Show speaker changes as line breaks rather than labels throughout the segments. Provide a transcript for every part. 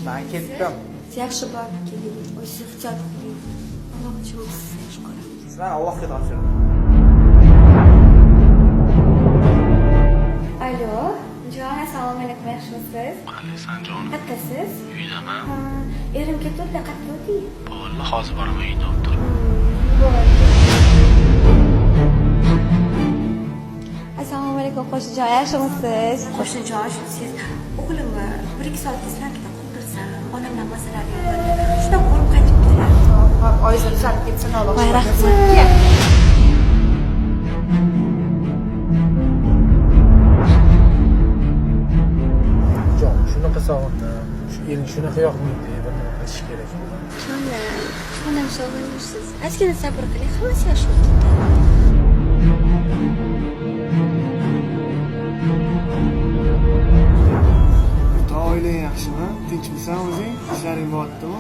Men ketdim.
Yaxshi borib keling. O'zingiz ixtiyor qiling. Alloh uchun sizga shukr.
Sizlarni Allohga topshiraman.
Alo, Jon, assalomu alaykum, yaxshimisiz?
Qalaysan jon?
Qattasiz?
Uydaman.
Erim ketdi, qayerda o'ting?
Bo'ldi, hozir boraman uyda o'tir.
Assalomu alaykum, qo'shnijon, yaxshimisiz? Qo'shnijon, siz o'g'limni 1-2 soat tezlarkida qoldirsam, onamdan masalar yo'q. Shundan qo'rqib qaytib keldilar.
Oyzir tuzalib ketsin, Alloh
Voy,
shukr.
rahmat.
Jon, shunaqa sog'indim. Shu eling shunaqa yoqmaydi, bir nima qilish kerak.
Onam sog'inishsiz. Ozgina sabr qiling, hammasi yaxshi bo'lib ketadi.
Oilang yaxshimi? Tinchmisan o'zing? Ishlaring bo'lyaptimi?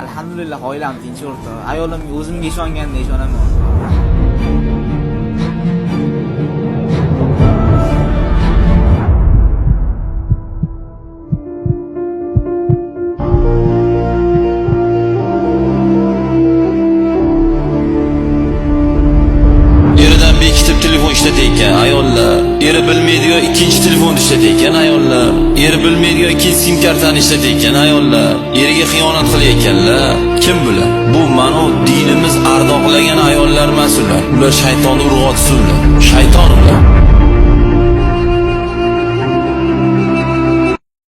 Alhamdulillah, oilam tinch o'rta. Ayolimga o'zimga ishonganda ishonaman.
Eridan bekitib telefon ishlatayotgan ayollar, eri bilmaydigan ikkinchi telefon ishlatayotgan ayollar, eri bilmaydigan ikkinchi sim kartani ishlatayotgan ayollar, eriga xiyonat qilayotganlar. Kim bular? Bu mana dinimiz ardoqlagan ayollar mas'ullar. Ular shayton urg'otisi ular. Shayton ular.